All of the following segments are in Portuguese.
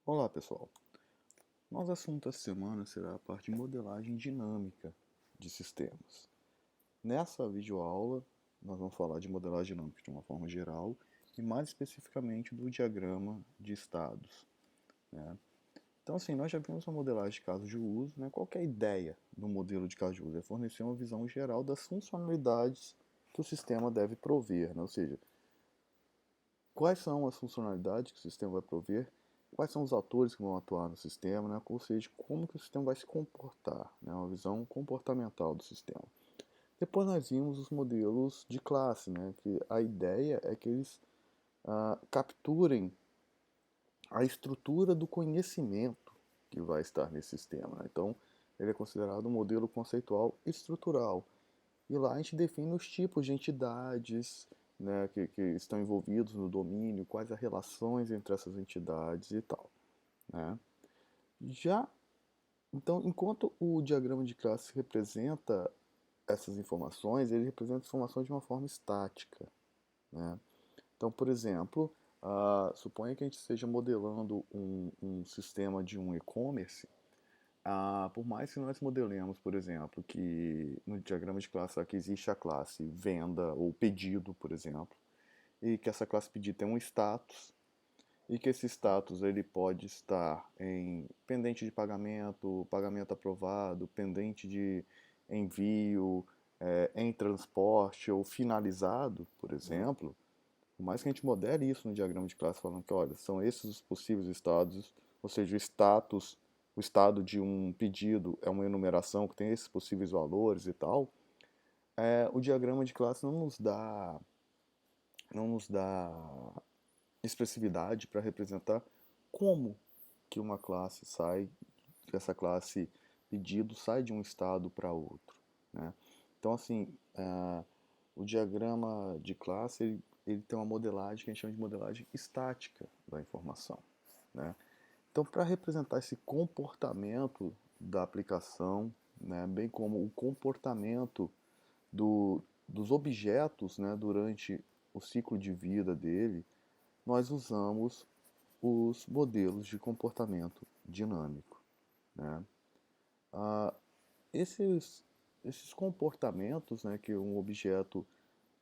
Olá pessoal, nosso assunto essa semana será a parte de modelagem dinâmica de sistemas. Nessa videoaula nós vamos falar de modelagem dinâmica de uma forma geral e mais especificamente do diagrama de estados, né? Então assim, nós já vimos a modelagem de casos de uso, né? Qual que é a ideia do modelo de caso de uso? É fornecer uma visão geral das funcionalidades que o sistema deve prover, né? Ou seja, quais são as funcionalidades que o sistema vai prover, quais são os atores que vão atuar no sistema, né? Ou seja, como que o sistema vai se comportar, né? Uma visão comportamental do sistema. Depois nós vimos os modelos de classe, né? Que a ideia é que eles capturem a estrutura do conhecimento que vai estar nesse sistema, né? Então, ele é considerado um modelo conceitual estrutural. E lá a gente define os tipos de entidades, né, que estão envolvidos no domínio, quais as relações entre essas entidades e tal, né? Já, então, enquanto o diagrama de classe representa essas informações, ele representa informações de uma forma estática, né? Então, por exemplo, suponha que a gente esteja modelando um sistema de um e-commerce. Por mais que nós modelemos, por exemplo, que no diagrama de classe aqui existe a classe venda ou pedido, por exemplo, e que essa classe pedido tem um status, e que esse status ele pode estar em pendente de pagamento, pagamento aprovado, pendente de envio, em transporte ou finalizado, por exemplo. Por mais que a gente modele isso no diagrama de classe, falando que, olha, são esses os possíveis estados, ou seja, o estado de um pedido é uma enumeração que tem esses possíveis valores e tal, o diagrama de classe não nos dá expressividade para representar como que uma classe sai, que essa classe pedido sai de um estado para outro, né? Então, assim, o diagrama de classe ele tem uma modelagem que a gente chama de modelagem estática da informação, né? Então, para representar esse comportamento da aplicação, né, bem como o comportamento dos objetos, né, durante o ciclo de vida dele, nós usamos os modelos de comportamento dinâmico, né? Ah, esses, esses comportamentos, né, que um objeto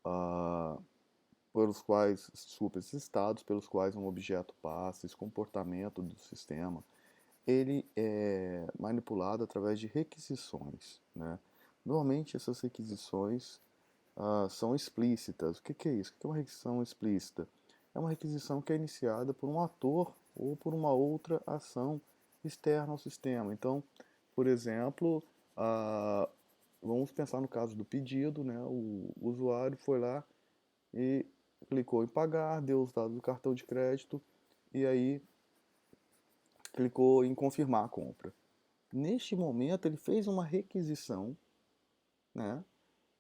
ah, pelos quais, desculpa, esses estados pelos quais um objeto passa, esse comportamento do sistema, ele é manipulado através de requisições, né? Normalmente essas requisições são explícitas. O que é isso? O que é uma requisição explícita? É uma requisição que é iniciada por um ator ou por uma outra ação externa ao sistema. Então, por exemplo, ah, vamos pensar no caso do pedido, né? O usuário foi lá e clicou em pagar, deu os dados do cartão de crédito e aí clicou em confirmar a compra. Neste momento ele fez uma requisição, né?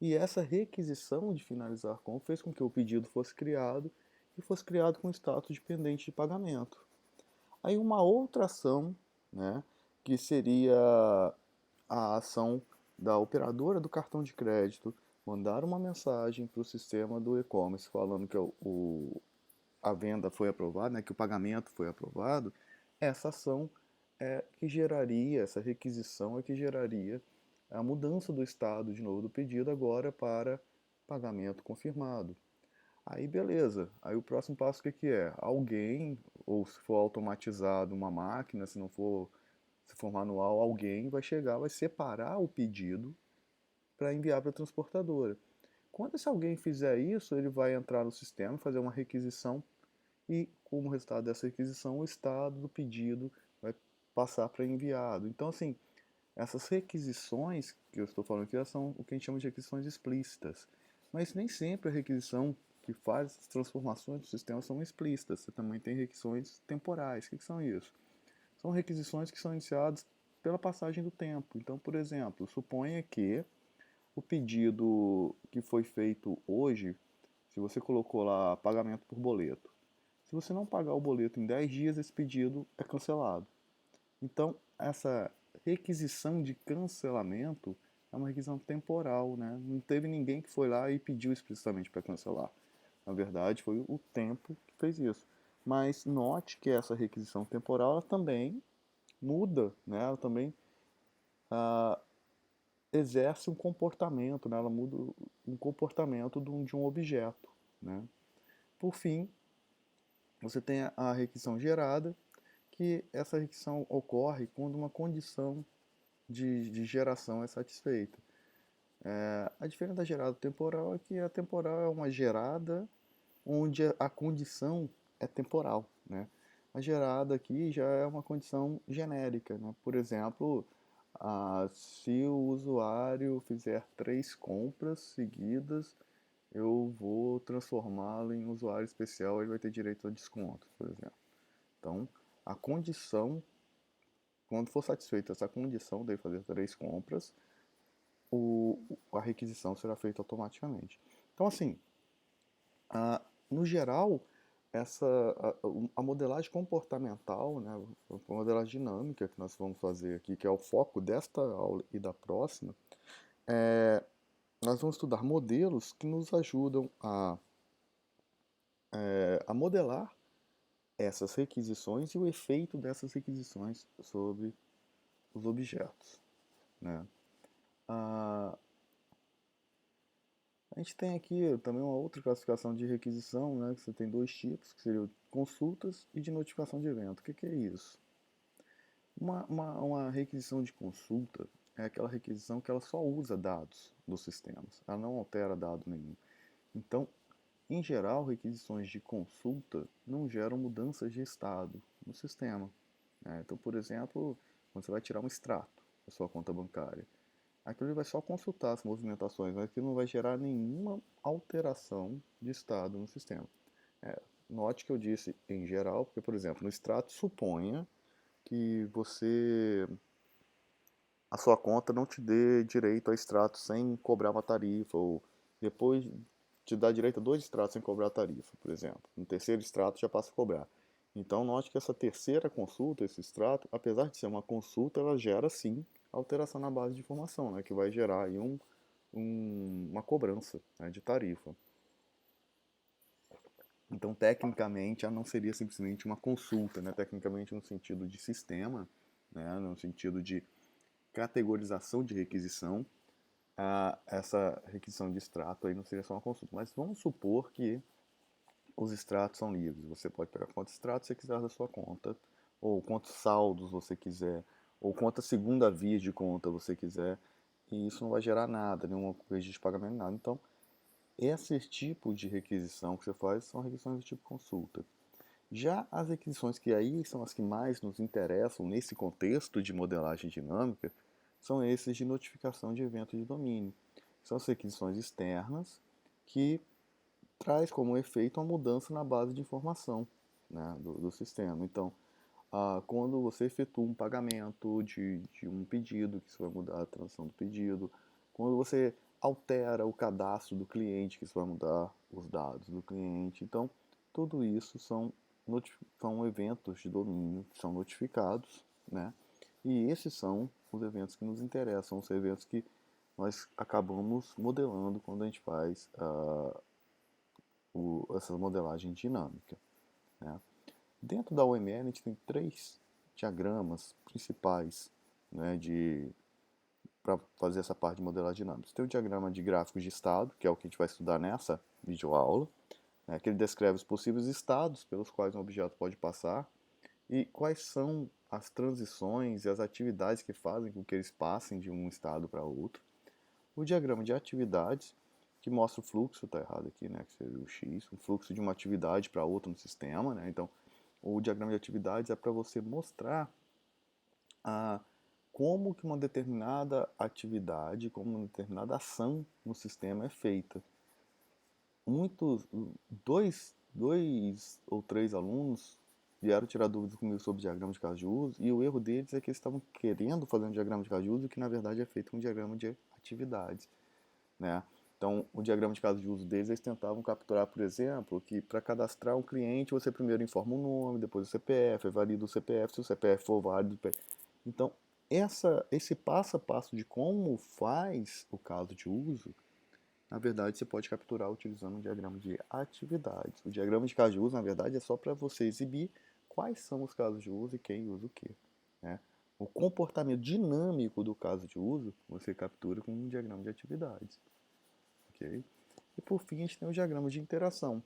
E essa requisição de finalizar a compra fez com que o pedido fosse criado e fosse criado com status de pendente de pagamento. Aí uma outra ação, né, que seria a ação da operadora do cartão de crédito mandar uma mensagem para o sistema do e-commerce falando que a venda foi aprovada, né, que o pagamento foi aprovado. Essa ação é que geraria, essa requisição é que geraria a mudança do estado de novo do pedido agora para pagamento confirmado. Aí beleza, aí o próximo passo o que, que é? Alguém, ou se for automatizado uma máquina, se for manual, alguém vai chegar, vai separar o pedido para enviar para a transportadora. Quando esse alguém fizer isso, ele vai entrar no sistema, fazer uma requisição e, como resultado dessa requisição, o estado do pedido vai passar para enviado. Então, assim, essas requisições que eu estou falando aqui são o que a gente chama de requisições explícitas. Mas nem sempre a requisição que faz as transformações do sistema são explícitas. Você também tem requisições temporais. O que são isso? São requisições que são iniciadas pela passagem do tempo. Então, por exemplo, suponha que o pedido que foi feito hoje, se você colocou lá pagamento por boleto, se você não pagar o boleto em 10 dias, esse pedido é cancelado. Então, essa requisição de cancelamento é uma requisição temporal, né? Não teve ninguém que foi lá e pediu explicitamente para cancelar. Na verdade, foi o tempo que fez isso. Mas note que essa requisição temporal ela também muda, né? Ela também ah, exerce um comportamento, né? Ela muda um comportamento de um objeto, né? Por fim, você tem a requisição gerada, que essa requisição ocorre quando uma condição de geração é satisfeita. A diferença da gerada temporal é que a temporal é uma gerada onde a condição é temporal, né? A gerada aqui já é uma condição genérica, né? Por exemplo, se o usuário fizer 3 compras seguidas, eu vou transformá-lo em usuário especial, ele vai ter direito a desconto, por exemplo. Então, a condição, quando for satisfeita essa condição de fazer 3 compras, a requisição será feita automaticamente. Então, assim, no geral, essa, a modelagem comportamental, né, a modelagem dinâmica que nós vamos fazer aqui, que é o foco desta aula e da próxima, nós vamos estudar modelos que nos ajudam a modelar essas requisições e o efeito dessas requisições sobre os objetos, né? Ah, a gente tem aqui também uma outra classificação de requisição, né, que você tem 2 tipos, que seriam consultas e de notificação de evento. O que é isso? Uma requisição de consulta é aquela requisição que ela só usa dados dos sistemas, ela não altera dado nenhum. Então, em geral, requisições de consulta não geram mudanças de estado no sistema, né? Então, por exemplo, quando você vai tirar um extrato da sua conta bancária, aquilo ele vai só consultar as movimentações, mas aquilo não vai gerar nenhuma alteração de estado no sistema. Note que eu disse em geral, porque, por exemplo, no extrato, suponha que a sua conta não te dê direito a extrato sem cobrar uma tarifa, ou depois te dá direito a 2 extratos sem cobrar a tarifa, por exemplo. No terceiro extrato já passa a cobrar. Então note que essa terceira consulta, esse extrato, apesar de ser uma consulta, ela gera sim alteração na base de informação, né, que vai gerar aí uma cobrança, né, de tarifa. Então, tecnicamente, ela não seria simplesmente uma consulta, né? Tecnicamente, no sentido de sistema, né? No sentido de categorização de requisição, essa requisição de extrato aí não seria só uma consulta. Mas vamos supor que os extratos são livres. Você pode pegar quantos extratos você quiser da sua conta, ou quantos saldos você quiser, ou quantas segunda vias de conta você quiser, e isso não vai gerar nada, nenhum registro de pagamento, nada. Então, esse tipo de requisição que você faz são requisições do tipo consulta. Já as requisições que aí são as que mais nos interessam nesse contexto de modelagem dinâmica, são esses de notificação de evento de domínio. São as requisições externas que traz como efeito uma mudança na base de informação, né, do sistema. Então, quando você efetua um pagamento de um pedido, que isso vai mudar a transação do pedido, quando você altera o cadastro do cliente, que isso vai mudar os dados do cliente. Então, tudo isso são eventos de domínio que são notificados, né? E esses são os eventos que nos interessam, os eventos que nós acabamos modelando quando a gente faz essa modelagem dinâmica, né? Dentro da UML, a gente tem 3 diagramas principais, né, para fazer essa parte de modelagem dinâmica. Tem o diagrama de gráficos de estado, que é o que a gente vai estudar nessa videoaula, né, que ele descreve os possíveis estados pelos quais um objeto pode passar e quais são as transições e as atividades que fazem com que eles passem de um estado para outro. O diagrama de atividades, que mostra o fluxo, está errado aqui, né, que seria o X, um fluxo de uma atividade para outra no sistema, né, então o diagrama de atividades é para você mostrar como que uma determinada atividade, como uma determinada ação no sistema é feita. Muitos, dois ou 3 alunos vieram tirar dúvidas comigo sobre diagrama de caso de uso, e o erro deles é que eles estavam querendo fazer um diagrama de caso de uso, que na verdade é feito um diagrama de atividades, né? Então, o diagrama de caso de uso deles, eles tentavam capturar, por exemplo, que para cadastrar um cliente, você primeiro informa o nome, depois o CPF, valida o CPF, se o CPF for válido. Então, esse passo a passo de como faz o caso de uso, na verdade, você pode capturar utilizando um diagrama de atividades. O diagrama de caso de uso, na verdade, é só para você exibir quais são os casos de uso e quem usa o quê, né? O comportamento dinâmico do caso de uso, você captura com um diagrama de atividades, ok? E por fim, a gente tem o diagrama de interação.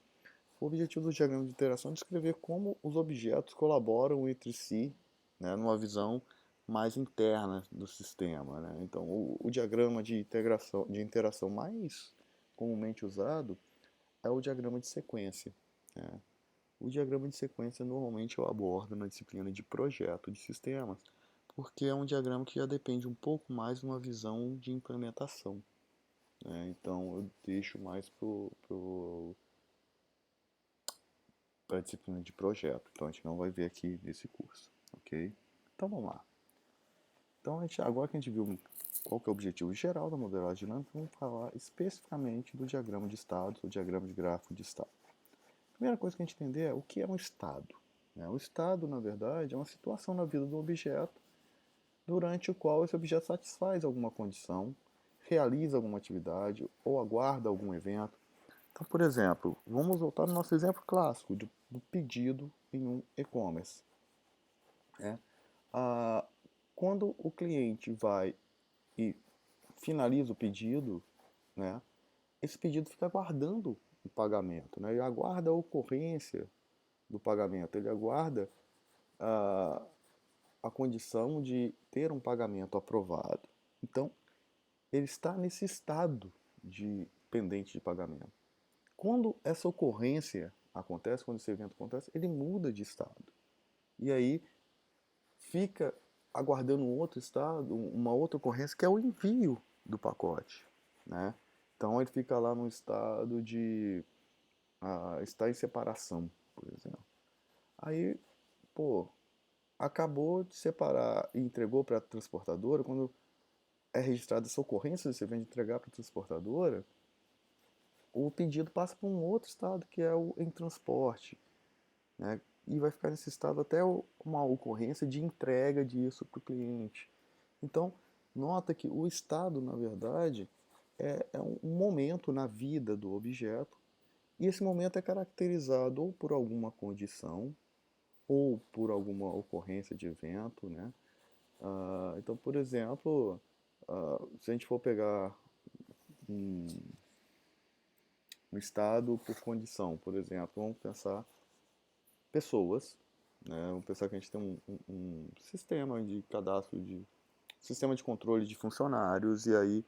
O objetivo do diagrama de interação é descrever como os objetos colaboram entre si, né, numa visão mais interna do sistema, né? Então, o diagrama de integração, de interação mais comumente usado é o diagrama de sequência, né? O diagrama de sequência normalmente eu abordo na disciplina de projeto de sistemas, porque é um diagrama que já depende um pouco mais de uma visão de implementação, né? Então eu deixo mais para a disciplina de projeto, então a gente não vai ver aqui nesse curso, ok? Então vamos lá. Então agora que a gente viu qual que é o objetivo geral da modelagem dinâmica, vamos falar especificamente do diagrama de estados, o diagrama de gráfico de estado. A primeira coisa que a gente entender é o que é um estado, né? O estado, na verdade, é uma situação na vida do objeto durante o qual esse objeto satisfaz alguma condição, realiza alguma atividade ou aguarda algum evento. Então, por exemplo, vamos voltar no nosso exemplo clássico do pedido em um e-commerce, né? Quando o cliente vai e finaliza o pedido, né, esse pedido fica aguardando o pagamento, né? Ele aguarda a ocorrência do pagamento, ele aguarda a, a condição de ter um pagamento aprovado. Então, ele está nesse estado de pendente de pagamento. Quando essa ocorrência acontece, quando esse evento acontece, ele muda de estado. E aí fica aguardando um outro estado, uma outra ocorrência, que é o envio do pacote, né? Então ele fica lá no estado de estar em separação, por exemplo. Aí, pô, acabou de separar e entregou para a transportadora, quando é registrada essa ocorrência, você vem de entregar para a transportadora, o pedido passa para um outro estado, que é o em transporte, né? E vai ficar nesse estado até uma ocorrência de entrega disso para o cliente. Então, nota que o estado, na verdade, é um momento na vida do objeto, e esse momento é caracterizado ou por alguma condição, ou por alguma ocorrência de evento, né? Então, por exemplo, se a gente for pegar um, um estado por condição, por exemplo, vamos pensar pessoas, né? Vamos pensar que a gente tem um sistema de cadastro, sistema de controle de funcionários, e aí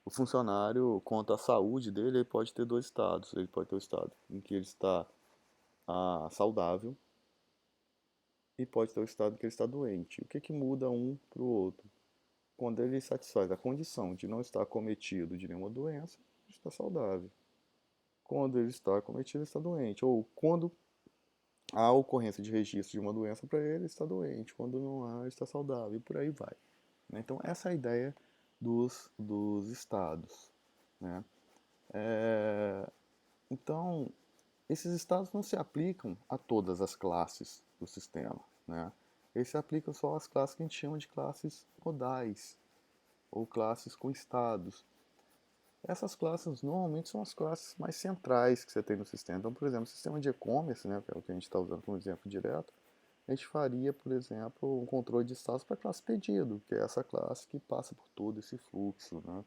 o funcionário, quanto à saúde dele, ele pode ter dois estados. Ele pode ter o estado em que ele está saudável, e pode ter o estado em que ele está doente. O que que muda um para o outro? Quando ele satisfaz a condição de não estar acometido de nenhuma doença, ele está saudável. Quando ele está acometido, ele está doente. Ou quando há ocorrência de registro de uma doença para ele, ele está doente. Quando não há, ele está saudável. E por aí vai. Então, essa é a ideia dos estados, né? Então, esses estados não se aplicam a todas as classes do sistema, né? Eles se aplicam só às classes que a gente chama de classes modais, ou classes com estados. Essas classes normalmente são as classes mais centrais que você tem no sistema. Então, por exemplo, o sistema de e-commerce, né, que é o que a gente está usando como exemplo direto, a gente faria, por exemplo, um controle de status para a classe pedido, que é essa classe que passa por todo esse fluxo, né?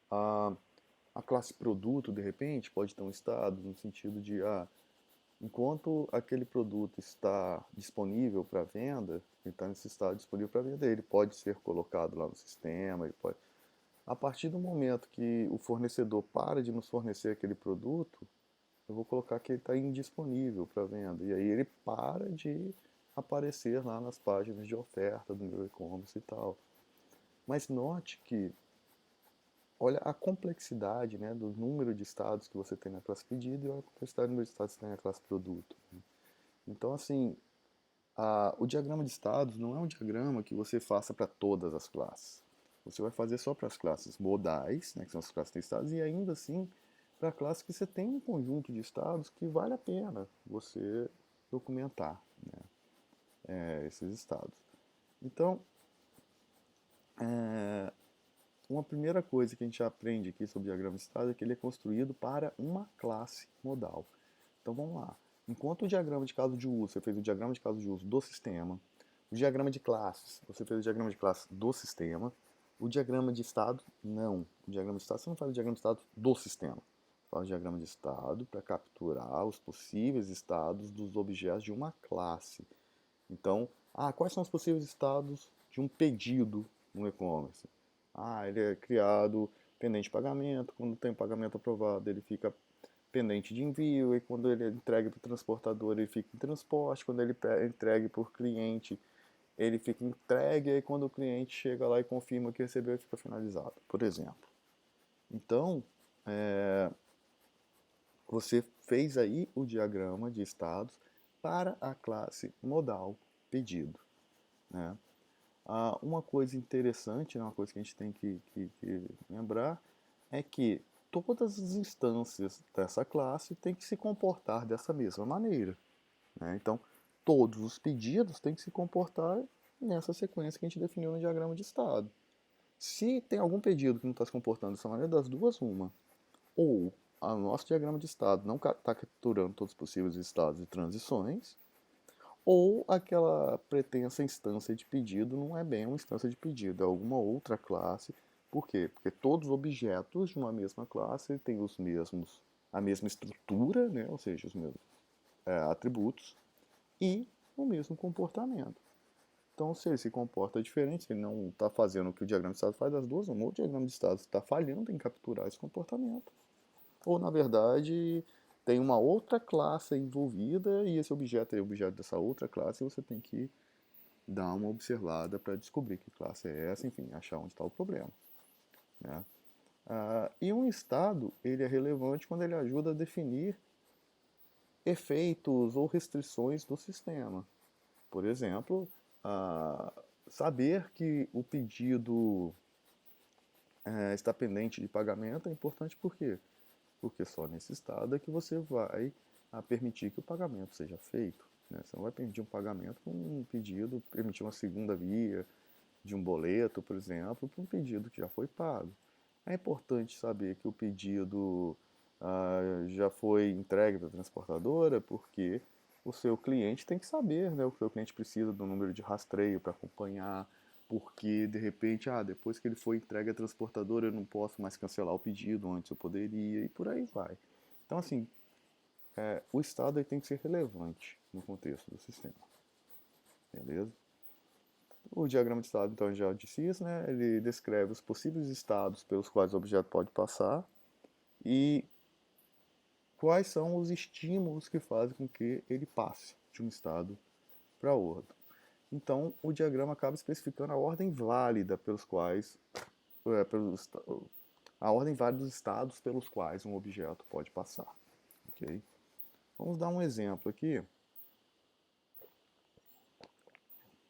A, a classe produto, de repente, pode ter um estado no sentido de, enquanto aquele produto está disponível para venda, ele está nesse estado disponível para venda, ele pode ser colocado lá no sistema, ele pode... A partir do momento que o fornecedor para de nos fornecer aquele produto, eu vou colocar que ele está indisponível para venda. E aí ele para de aparecer lá nas páginas de oferta do meu e-commerce e tal. Mas note que, olha a complexidade, né, do número de estados que você tem na classe pedido e a complexidade do número de estados que você tem na classe produto. Então, assim, o diagrama de estados não é um diagrama que você faça para todas as classes. Você vai fazer só para as classes modais, né, que são as classes que têm estados, e ainda assim para a classe que você tem um conjunto de estados que vale a pena você documentar, né, esses estados. Então, uma primeira coisa que a gente aprende aqui sobre o diagrama de estado é que ele é construído para uma classe modal. Então vamos lá. Enquanto o diagrama de caso de uso, você fez o diagrama de caso de uso do sistema, o diagrama de classes, você fez o diagrama de classe do sistema, o diagrama de estado, não. O diagrama de estado, você não faz o diagrama de estado do sistema. Você faz o diagrama de estado para capturar os possíveis estados dos objetos de uma classe. Então, quais são os possíveis estados de um pedido no e-commerce? Ele é criado pendente de pagamento, quando tem pagamento aprovado ele fica pendente de envio, e quando ele é entregue para o transportador ele fica em transporte, quando ele é entregue por cliente ele fica entregue, e quando o cliente chega lá e confirma que recebeu ele fica finalizado, por exemplo. Então, você fez aí o diagrama de estados para a classe modal pedido, né? Uma coisa interessante, né, uma coisa que a gente tem que lembrar, é que todas as instâncias dessa classe têm que se comportar dessa mesma maneira, né? Então, todos os pedidos têm que se comportar nessa sequência que a gente definiu no diagrama de estado. Se tem algum pedido que não está se comportando dessa maneira, das duas, uma. Ou o nosso diagrama de estado não está capturando todos os possíveis estados e transições, ou aquela pretensa instância de pedido não é bem uma instância de pedido, é alguma outra classe. Por quê? Porque todos os objetos de uma mesma classe têm a mesma estrutura, né? Ou seja, os mesmos atributos e o mesmo comportamento. Então, se ele se comporta diferente, se ele não está fazendo o que o diagrama de estado faz das duas, ou o diagrama de estado está falhando em capturar esse comportamento, ou na verdade tem uma outra classe envolvida e esse objeto é objeto dessa outra classe e você tem que dar uma observada para descobrir que classe é essa, enfim, achar onde está o problema, né? E um estado ele é relevante quando ele ajuda a definir efeitos ou restrições do sistema. Por exemplo, saber que o pedido está pendente de pagamento é importante por quê? Porque só nesse estado é que você vai permitir que o pagamento seja feito, né? Você não vai permitir um pagamento com um pedido, permitir uma segunda via de um boleto, por exemplo, para um pedido que já foi pago. É importante saber que o pedido já foi entregue para a transportadora, porque o seu cliente tem que saber, né? O seu cliente precisa do número de rastreio para acompanhar, porque de repente, depois que ele foi entregue à transportadora, eu não posso mais cancelar o pedido, antes eu poderia, e por aí vai. Então, assim, o estado tem que ser relevante no contexto do sistema, beleza? O diagrama de estado, então, já disse isso, né? Ele descreve os possíveis estados pelos quais o objeto pode passar e quais são os estímulos que fazem com que ele passe de um estado para outro. Então, o diagrama acaba especificando a ordem válida pelos quais, a ordem válida dos estados pelos quais um objeto pode passar. Okay? Vamos dar um exemplo aqui.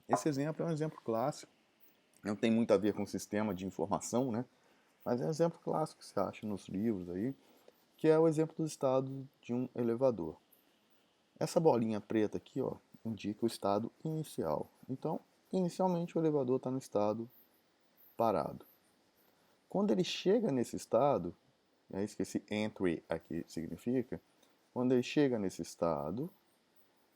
Esse exemplo é um exemplo clássico, não tem muito a ver com sistema de informação, né? Mas é um exemplo clássico que você acha nos livros aí, que é o exemplo do estado de um elevador. Essa bolinha preta aqui, ó, indica o estado inicial. Então, inicialmente o elevador está no estado parado. Quando ele chega nesse estado, é isso que esse entry aqui significa, quando ele chega nesse estado,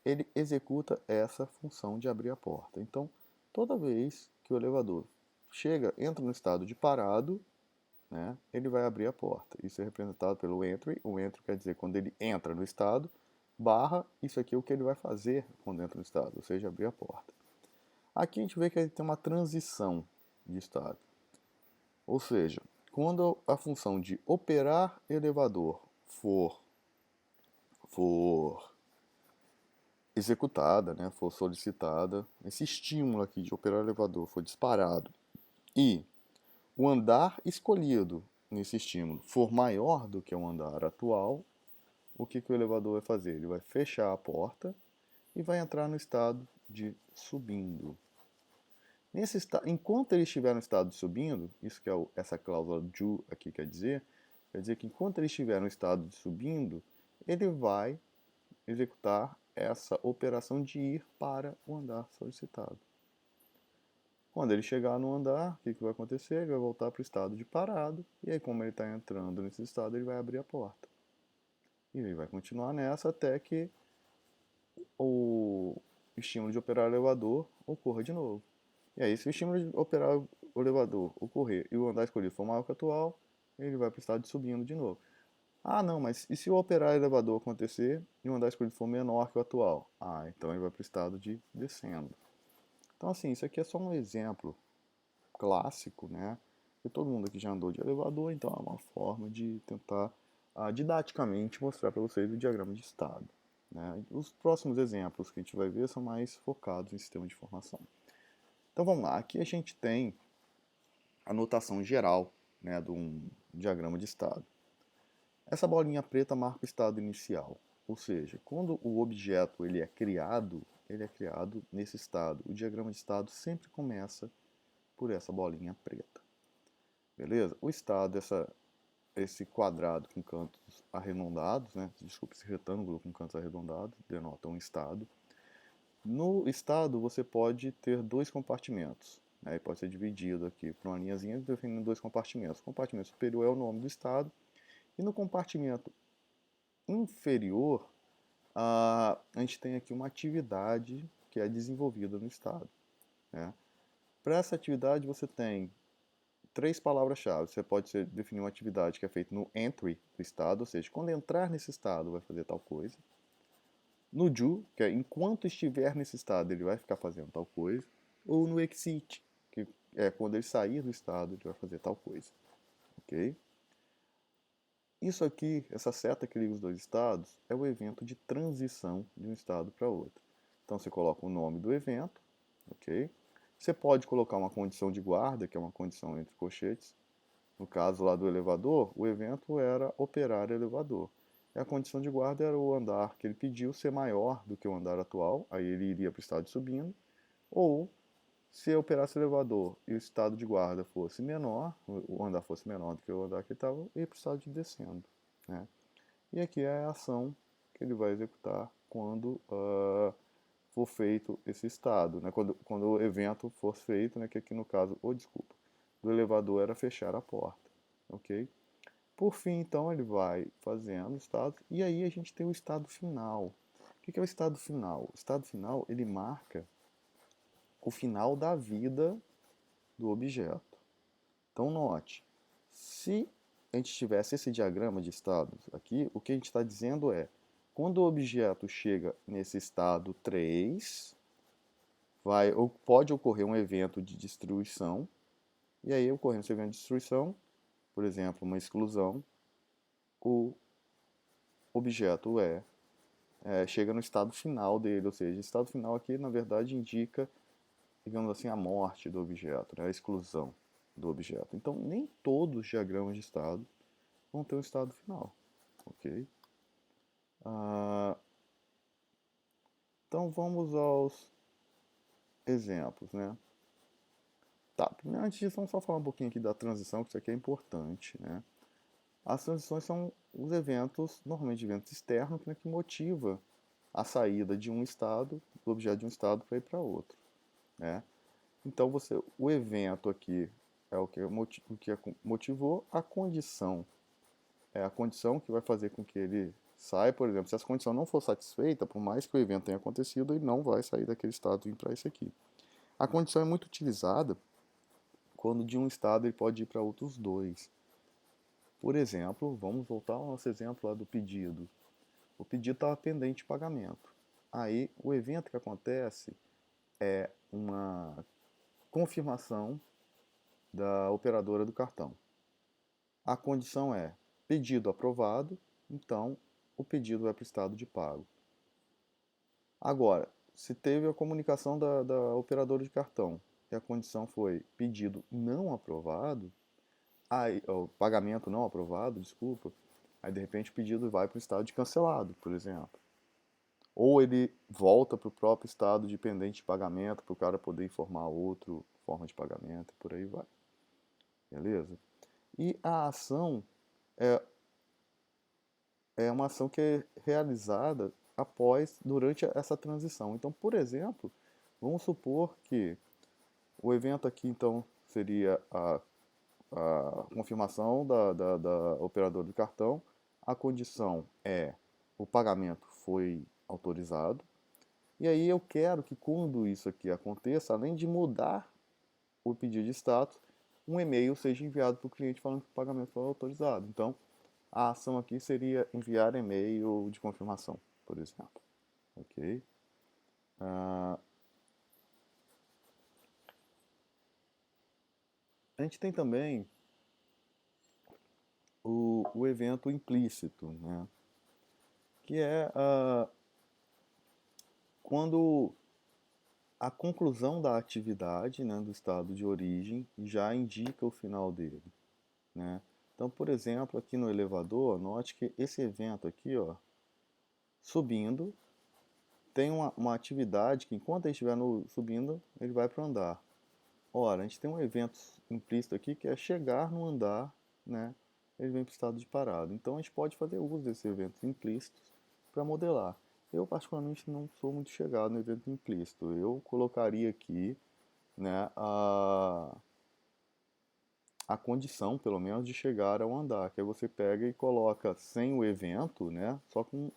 ele executa essa função de abrir a porta. Então, toda vez que o elevador entra no estado de parado, né, ele vai abrir a porta. Isso é representado pelo entry. O entry quer dizer quando ele entra no estado, barra, isso aqui é o que ele vai fazer quando entra no estado, ou seja, abrir a porta. Aqui a gente vê que ele tem uma transição de estado. Ou seja, quando a função de operar elevador for executada, né, for solicitada, esse estímulo aqui de operar elevador for disparado e o andar escolhido nesse estímulo for maior do que o andar atual, o que o elevador vai fazer? Ele vai fechar a porta e vai entrar no estado de subindo. Enquanto ele estiver no estado de subindo, isso que essa cláusula do aqui quer dizer que enquanto ele estiver no estado de subindo, ele vai executar essa operação de ir para o andar solicitado. Quando ele chegar no andar, o que vai acontecer? Ele vai voltar para o estado de parado, e aí como ele está entrando nesse estado, ele vai abrir a porta. E ele vai continuar nessa até que o estímulo de operar o elevador ocorra de novo. E aí, se o estímulo de operar o elevador ocorrer e o andar escolhido for maior que o atual, ele vai para o estado de subindo de novo. Ah, não, mas e se o operar o elevador acontecer e o andar escolhido for menor que o atual? Ah, então ele vai para o estado de descendo. Então, assim, isso aqui é só um exemplo clássico, né? Que todo mundo aqui já andou de elevador, então é uma forma de tentar didaticamente mostrar para vocês o diagrama de estado. Né? Os próximos exemplos que a gente vai ver são mais focados em sistema de informação. Então vamos lá, aqui a gente tem a notação geral, né, de um diagrama de estado. Essa bolinha preta marca o estado inicial, ou seja, quando o objeto ele é criado nesse estado. O diagrama de estado sempre começa por essa bolinha preta. Beleza? O estado, esse quadrado com cantos arredondados, né? Desculpe, esse retângulo com cantos arredondados, denota um estado. No estado, você pode ter dois compartimentos. Né? Pode ser dividido aqui por uma linhazinha definindo dois compartimentos. O compartimento superior é o nome do estado. E no compartimento inferior, a gente tem aqui uma atividade que é desenvolvida no estado. Né? Para essa atividade, você tem três palavras-chave. Você pode definir uma atividade que é feita no entry do estado, ou seja, quando entrar nesse estado vai fazer tal coisa. No do, que é enquanto estiver nesse estado ele vai ficar fazendo tal coisa. Ou no exit, que é quando ele sair do estado ele vai fazer tal coisa. Ok? Isso aqui, essa seta que liga os dois estados, é o evento de transição de um estado para outro. Então você coloca o nome do evento, ok? Você pode colocar uma condição de guarda, que é uma condição entre colchetes. No caso lá do elevador, o evento era operar elevador. E a condição de guarda era o andar que ele pediu ser maior do que o andar atual, aí ele iria para o estado de subindo, ou se operasse o elevador e o estado de guarda fosse menor, o andar fosse menor do que o andar que ele estava, ia para o estado de descendo. Né? E aqui é a ação que ele vai executar quando for feito esse estado, né? Quando o evento for feito, né? Que aqui no caso, desculpa, do elevador era fechar a porta, ok? Por fim, então, ele vai fazendo o estado, e aí a gente tem o estado final. O que é o estado final? O estado final, ele marca o final da vida do objeto. Então, note, se a gente tivesse esse diagrama de estados aqui, o que a gente está dizendo é, quando o objeto chega nesse estado 3, pode ocorrer um evento de destruição, e aí, ocorrendo esse evento de destruição, por exemplo, uma exclusão, o objeto chega no estado final dele, ou seja, o estado final aqui, na verdade, indica, digamos assim, a morte do objeto, né? A exclusão do objeto. Então, nem todos os diagramas de estado vão ter um estado final, ok? Então, vamos aos exemplos, né? Tá, primeiro, antes disso, vamos só falar um pouquinho aqui da transição, que isso aqui é importante, né? As transições são os eventos, normalmente eventos externos, que motiva a saída de um estado, do objeto de um estado para ir para outro, né? Então o evento aqui é o que motivou a condição, é a condição que vai fazer com que ele saia, por exemplo, se essa condição não for satisfeita, por mais que o evento tenha acontecido, ele não vai sair daquele estado e ir para esse aqui. A condição é muito utilizada quando de um estado ele pode ir para outros dois. Por exemplo, vamos voltar ao nosso exemplo lá do pedido. O pedido estava pendente de pagamento. Aí, o evento que acontece é uma confirmação da operadora do cartão. A condição é pedido aprovado, então o pedido vai para o estado de pago. Agora, se teve a comunicação da operadora de cartão e a condição foi pedido não aprovado, o pagamento não aprovado, desculpa, aí de repente o pedido vai para o estado de cancelado, por exemplo. Ou ele volta para o próprio estado de pendente de pagamento para o cara poder informar outra forma de pagamento e por aí vai. Beleza? E a ação é, é uma ação que é realizada durante essa transição. Então, por exemplo, vamos supor que O evento aqui, então, seria a confirmação da operadora do cartão. A condição é o pagamento foi autorizado. E aí eu quero que quando isso aqui aconteça, além de mudar o pedido de status, um e-mail seja enviado para o cliente falando que o pagamento foi autorizado. Então, a ação aqui seria enviar e-mail de confirmação, por exemplo. Ok? A gente tem também o evento implícito, né? Que é quando a conclusão da atividade, né, do estado de origem já indica o final dele, né? Então, por exemplo, aqui no elevador, note que esse evento aqui, ó, subindo, tem uma atividade que enquanto ele estiver subindo, ele vai para o andar. Ora, a gente tem um evento implícito aqui que é chegar no andar, né? Ele vem para o estado de parado. Então a gente pode fazer uso desses eventos implícitos para modelar. Eu particularmente não sou muito chegado no evento implícito. Eu colocaria aqui, né, a condição, pelo menos, de chegar ao andar, que aí você pega e coloca sem o evento, né, só com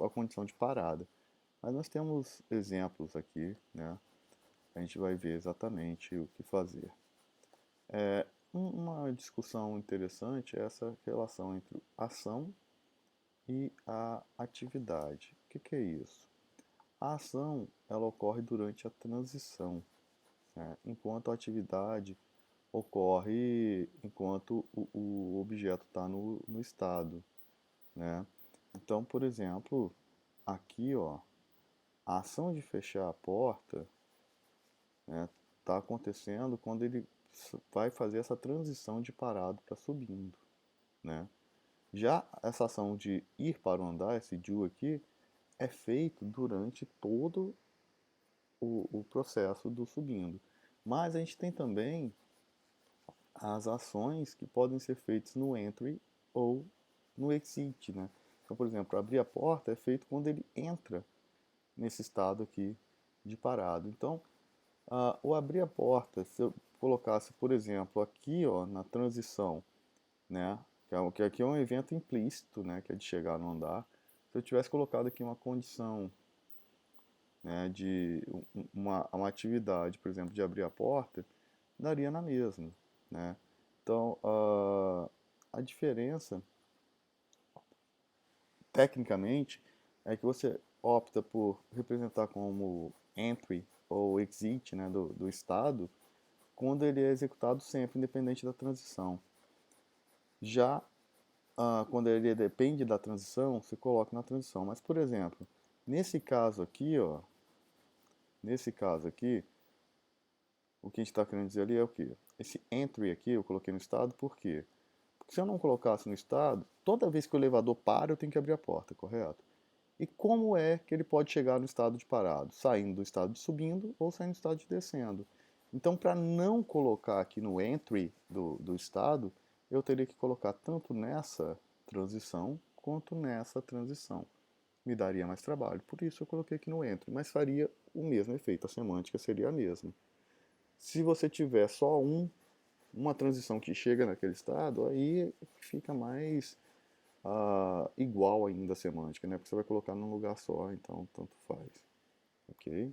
a condição de parada. Mas nós temos exemplos aqui, né? A gente vai ver exatamente o que fazer. Uma discussão interessante é essa relação entre ação e a atividade. O que é isso? A ação ela ocorre durante a transição, né? Enquanto a atividade ocorre enquanto o objeto está no estado, né? Então, por exemplo, aqui, ó, a ação de fechar a porta, né, está acontecendo quando ele vai fazer essa transição de parado para subindo, né? Já essa ação de ir para o andar, esse do aqui, é feito durante todo o processo do subindo. Mas a gente tem também as ações que podem ser feitas no entry ou no exit, né? Então, por exemplo, abrir a porta é feito quando ele entra nesse estado aqui de parado. Então, o abrir a porta, se eu colocasse, por exemplo, aqui, ó, na transição, né, que aqui é um evento implícito, né, que é de chegar no andar. Se eu tivesse colocado aqui uma condição, né, de uma atividade, por exemplo, de abrir a porta, daria na mesma, né? Então, a diferença, tecnicamente, é que você opta por representar como entry ou exit, né, do estado, quando ele é executado sempre, independente da transição. Já quando ele depende da transição, você coloca na transição. Mas, por exemplo, nesse caso aqui, ó, nesse caso aqui, o que a gente está querendo dizer ali é o quê? Esse entry aqui eu coloquei no estado, por quê? Porque se eu não colocasse no estado, toda vez que o elevador para, eu tenho que abrir a porta, correto? E como é que ele pode chegar no estado de parado? Saindo do estado de subindo ou saindo do estado de descendo. Então, para não colocar aqui no entry do estado, eu teria que colocar tanto nessa transição quanto nessa transição. Me daria mais trabalho, por isso eu coloquei aqui no entry, mas faria o mesmo efeito, a semântica seria a mesma. Se você tiver só uma transição que chega naquele estado, aí fica mais igual ainda a semântica, né? Porque você vai colocar num lugar só, então tanto faz. Ok?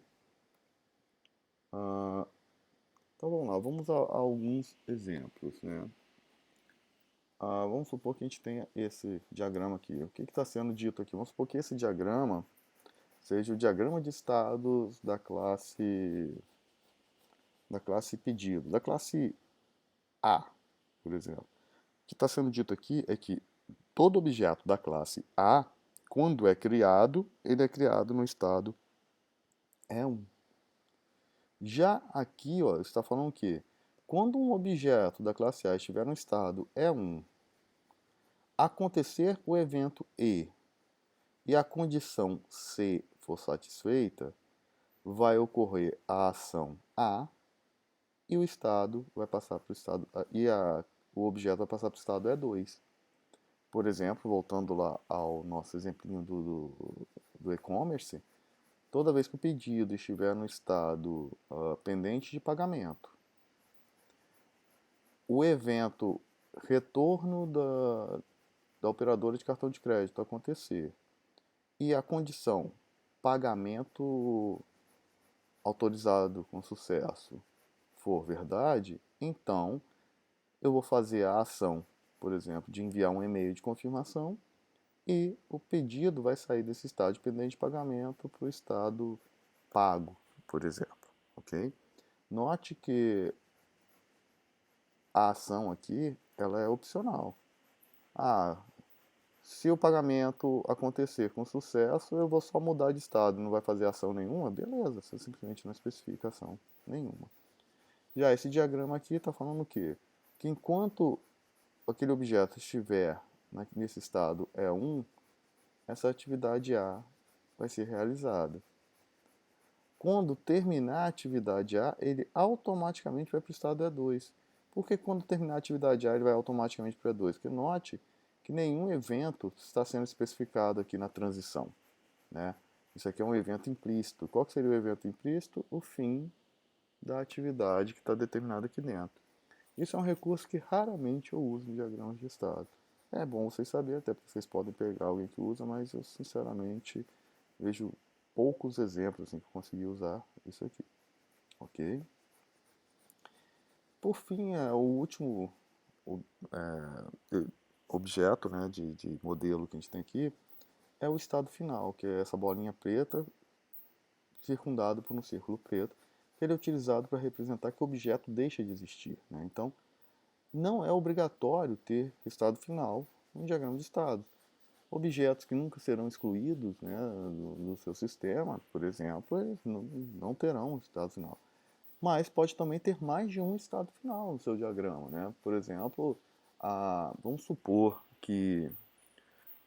Então vamos lá, vamos a alguns exemplos, né? Vamos supor que a gente tenha esse diagrama aqui. O que está sendo dito aqui? Vamos supor que esse diagrama seja o diagrama de estados da classe pedido, da classe A, por exemplo. O que está sendo dito aqui é que todo objeto da classe A, quando é criado, ele é criado no estado E1. Já aqui, ó, está falando que quando um objeto da classe A estiver no estado E1, acontecer o evento e a condição C for satisfeita, vai ocorrer a ação A e o estado vai passar para o estado o objeto vai passar para o estado E2. Por exemplo, voltando lá ao nosso exemplinho do e-commerce, toda vez que o pedido estiver no estado pendente de pagamento, o evento retorno da operadora de cartão de crédito acontecer e a condição pagamento autorizado com sucesso for verdade, então eu vou fazer a ação, por exemplo, de enviar um e-mail de confirmação e o pedido vai sair desse estado de pendente de pagamento para o estado pago, por exemplo, ok? Note que a ação aqui ela é opcional. Ah, se o pagamento acontecer com sucesso, eu vou só mudar de estado, não vai fazer ação nenhuma? Beleza, você simplesmente não especifica ação nenhuma. Já esse diagrama aqui está falando o quê? Que enquanto aquele objeto estiver nesse estado E1, essa atividade A vai ser realizada. Quando terminar a atividade A, ele automaticamente vai para o estado E2. Por que quando terminar a atividade A, ele vai automaticamente para E2? Porque note que nenhum evento está sendo especificado aqui na transição, né? Isso aqui é um evento implícito. Qual que seria o evento implícito? O fim da atividade que está determinado aqui dentro. Isso é um recurso que raramente eu uso em diagramas de estado. É bom vocês saberem, até porque vocês podem pegar alguém que usa, mas eu sinceramente vejo poucos exemplos em que eu consegui usar isso aqui, ok? Por fim, o último objeto, né, de modelo que a gente tem aqui é o estado final, que é essa bolinha preta circundado por um círculo preto, que ele é utilizado para representar que o objeto deixa de existir, né? Então, não é obrigatório ter estado final em diagrama de estado. Objetos que nunca serão excluídos, né, do seu sistema, por exemplo, eles não terão um estado final. Mas pode também ter mais de um estado final no seu diagrama, né? Por exemplo, vamos supor que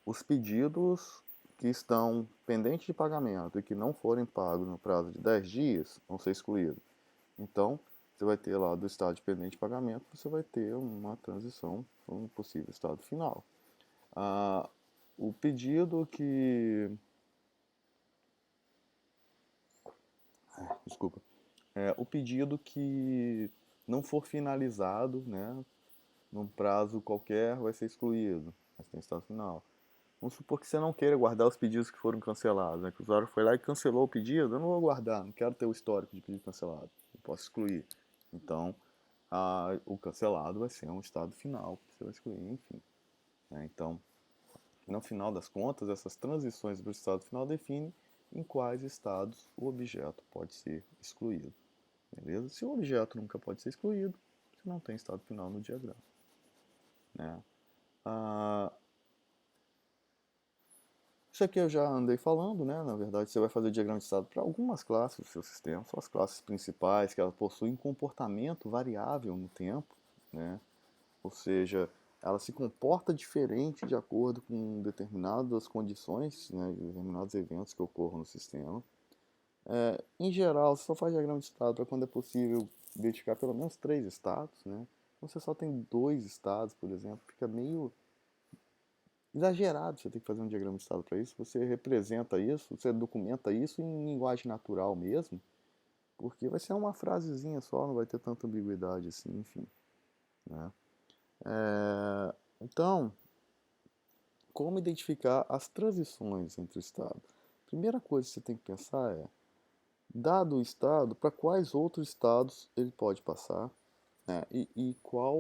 os pedidos que estão pendentes de pagamento e que não forem pagos no prazo de 10 dias vão ser excluídos. Então, você vai ter lá do estado de pendente de pagamento, você vai ter uma transição para um possível estado final. O pedido que... Desculpa. O pedido que não for finalizado, né, num prazo qualquer, vai ser excluído. Mas tem estado final. Vamos supor que você não queira guardar os pedidos que foram cancelados, né? Que o usuário foi lá e cancelou o pedido, eu não vou guardar, não quero ter o histórico de pedido cancelado, eu posso excluir. Então, o cancelado vai ser um estado final, que você vai excluir, enfim, né? Então, no final das contas, essas transições do estado final definem em quais estados o objeto pode ser excluído, beleza? Se o objeto nunca pode ser excluído, você não tem estado final no diagrama, né? Ah, Isso aqui eu já andei falando, né? Na verdade, você vai fazer diagrama de estado para algumas classes do seu sistema, são as classes principais, que elas possuem comportamento variável no tempo, né? Ou seja, ela se comporta diferente de acordo com determinadas condições, né? Determinados eventos que ocorram no sistema. Em geral, você só faz diagrama de estado para quando é possível identificar pelo menos 3 estados, né? Quando você só tem 2 estados, por exemplo, fica meio exagerado você ter que fazer um diagrama de estado para isso. Você representa isso, você documenta isso em linguagem natural mesmo, porque vai ser uma frasezinha só, não vai ter tanta ambiguidade assim, enfim, né? Então, como identificar as transições entre o estado? Primeira coisa que você tem que pensar é, dado o estado, para quais outros estados ele pode passar, né? E qual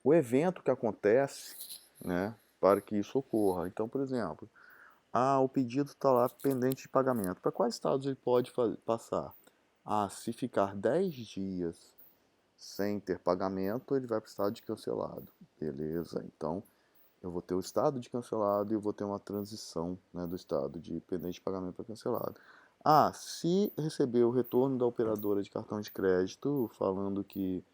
o evento que acontece, né, para que isso ocorra. Então, por exemplo, o pedido está lá pendente de pagamento. Para quais estados ele pode passar? Se ficar 10 dias sem ter pagamento, ele vai para o estado de cancelado. Beleza, então eu vou ter o estado de cancelado e eu vou ter uma transição, né, do estado de pendente de pagamento para cancelado. Se receber o retorno da operadora de cartão de crédito falando que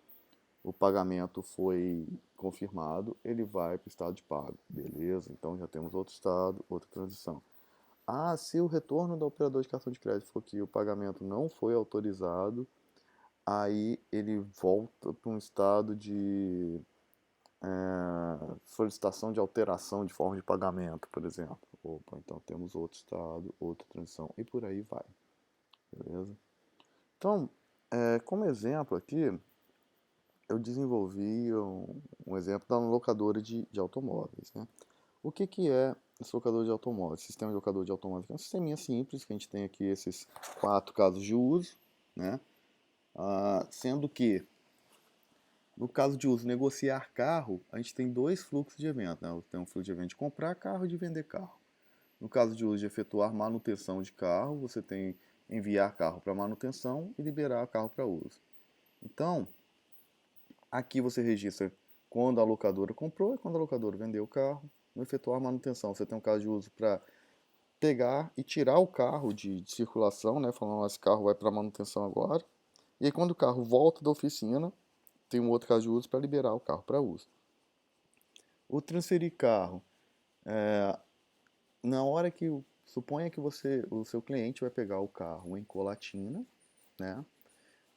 o pagamento foi confirmado, ele vai para o estado de pago. Beleza, então já temos outro estado, outra transição. Se o retorno da operadora de cartão de crédito for que o pagamento não foi autorizado, aí ele volta para um estado de solicitação de alteração de forma de pagamento, por exemplo. Opa, então temos outro estado, outra transição e por aí vai, beleza? Então, como exemplo aqui, eu desenvolvi um exemplo da locadora de automóveis, né? O que que é esse locador de automóveis? Sistema de locador de automóveis é um sisteminha simples, que a gente tem aqui esses 4 casos de uso, né? Sendo que, no caso de uso, negociar carro, a gente tem dois fluxos de evento, né? Tem um fluxo de evento de comprar carro e de vender carro. No caso de uso de efetuar manutenção de carro, você tem enviar carro para manutenção e liberar carro para uso. Então, aqui você registra quando a locadora comprou e quando a locadora vendeu o carro. No efetuar manutenção, você tem um caso de uso para pegar e tirar o carro de circulação, né? Falando, esse carro vai para manutenção agora. E aí, quando o carro volta da oficina, tem um outro caso de uso para liberar o carro para uso. O transferir carro, na hora que suponha que o seu cliente vai pegar o carro em Colatina, né?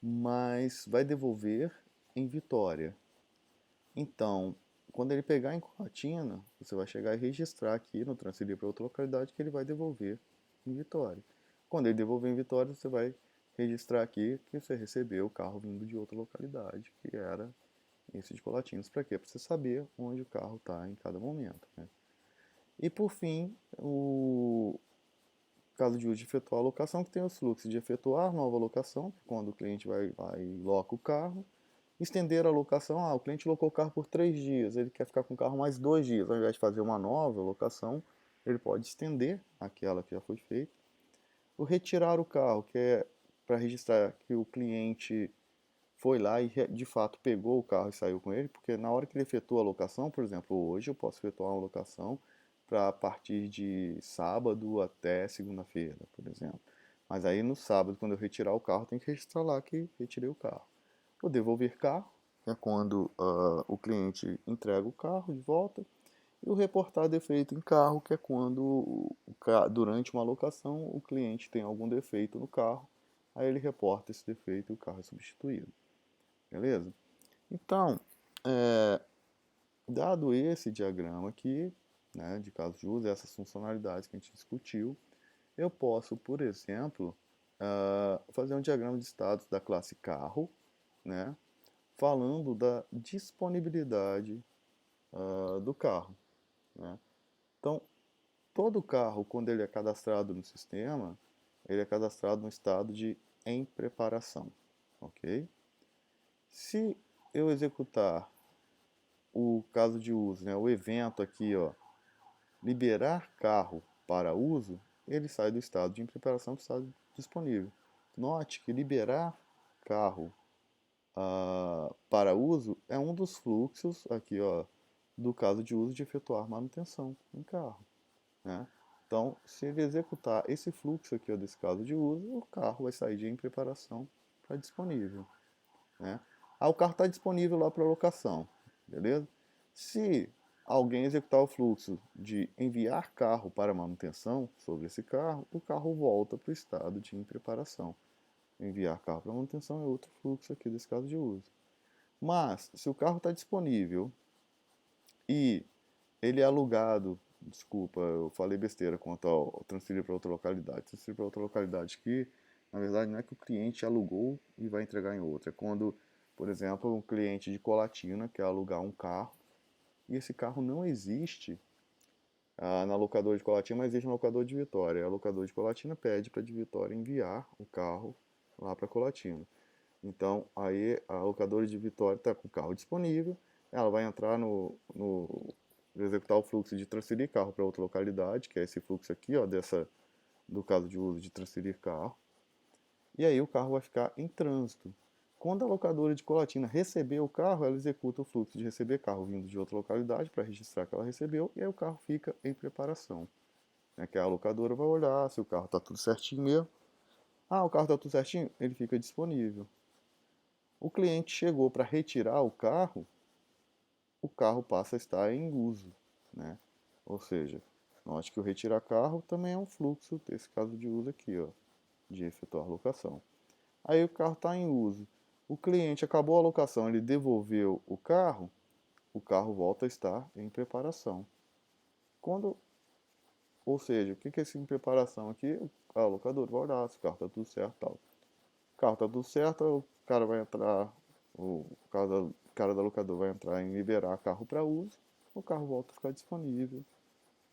Mas vai devolver em Vitória. Então, quando ele pegar em Colatina, você vai chegar e registrar aqui no transferir para outra localidade que ele vai devolver em Vitória. Quando ele devolver em Vitória, você vai registrar aqui que você recebeu o carro vindo de outra localidade, que era esse de Colatinos. Para quê? Para você saber onde o carro está em cada momento, né? E por fim, o caso de uso de efetuar a locação, que tem os fluxos de efetuar nova locação, quando o cliente vai e loca o carro. Estender a locação, o cliente locou o carro por 3 dias, ele quer ficar com o carro mais 2 dias, ao invés de fazer uma nova locação, ele pode estender aquela que já foi feita. O retirar o carro, que é para registrar que o cliente foi lá e de fato pegou o carro e saiu com ele, porque na hora que ele efetua a locação, por exemplo, hoje eu posso efetuar uma locação para partir de sábado até segunda-feira, por exemplo. Mas aí no sábado, quando eu retirar o carro, tem que registrar lá que retirei o carro. O devolver carro, que é quando o cliente entrega o carro de volta. E o reportar defeito em carro, que é quando durante uma locação o cliente tem algum defeito no carro, aí ele reporta esse defeito e o carro é substituído. Beleza? Então, é, dado esse diagrama aqui, né, de caso de uso, essas funcionalidades que a gente discutiu, eu posso, por exemplo, fazer um diagrama de status da classe carro, né, falando da disponibilidade do carro, né? Então, todo carro, quando ele é cadastrado no sistema, ele é cadastrado no estado de em preparação, ok? Se eu executar o caso de uso, né, o evento aqui, ó, liberar carro para uso, ele sai do estado de em preparação para o estado disponível. Note que liberar carro para uso é um dos fluxos aqui, ó, do caso de uso de efetuar manutenção em carro, né? Então, se ele executar esse fluxo aqui, ó, desse caso de uso, o carro vai sair de em preparação para disponível, né? O carro está disponível lá para locação, beleza? Se alguém executar o fluxo de enviar carro para manutenção sobre esse carro, o carro volta para o estado de em preparação. Enviar carro para manutenção é outro fluxo aqui desse caso de uso. Mas, se o carro está disponível e ele é alugado, desculpa, eu falei besteira quanto ao transferir para outra localidade. Transferir para outra localidade que, na verdade, não é que o cliente alugou e vai entregar em outra. É quando, por exemplo, um cliente de Colatina quer alugar um carro e esse carro não existe na locadora de Colatina, mas existe no locador de Vitória. A locadora de Colatina pede para a de Vitória enviar o carro lá para Colatina. Então, aí a locadora de Vitória está com o carro disponível, ela vai entrar executar o fluxo de transferir carro para outra localidade, que é esse fluxo aqui, ó, do caso de uso de transferir carro. E aí o carro vai ficar em trânsito. Quando a locadora de Colatina receber o carro, ela executa o fluxo de receber carro vindo de outra localidade para registrar que ela recebeu, e aí o carro fica em preparação. Que a locadora vai olhar se o carro está tudo certinho mesmo. O carro está tudo certinho? Ele fica disponível. O cliente chegou para retirar o carro passa a estar em uso, né? Ou seja, note que o retirar carro também é um fluxo desse caso de uso aqui, ó, de efetuar locação. Aí o carro está em uso. O cliente acabou a locação, ele devolveu o carro volta a estar em preparação. Quando Ou seja, o que é esse em preparação aqui? A locadora vai olhar se o carro tá tudo certo e tal. O carro tá tudo certo, o cara vai entrar, cara da locadora vai entrar em liberar carro para uso, o carro volta a ficar disponível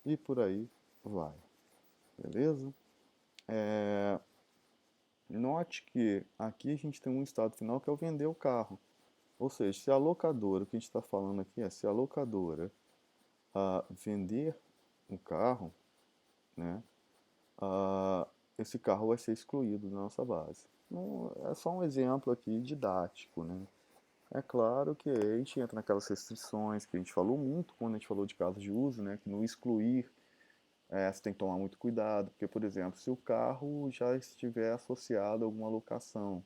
e por aí vai, beleza? É, note que aqui a gente tem um estado final que é o vender o carro. Ou seja, se a locadora, o que a gente está falando aqui é se a locadora vender um carro, né, ah, esse carro vai ser excluído da nossa base. Não, é só um exemplo aqui didático, né? É claro que a gente entra naquelas restrições que a gente falou muito quando a gente falou de casos de uso, né? Que no excluir você tem que tomar muito cuidado, porque, por exemplo, se o carro já estiver associado a alguma locação,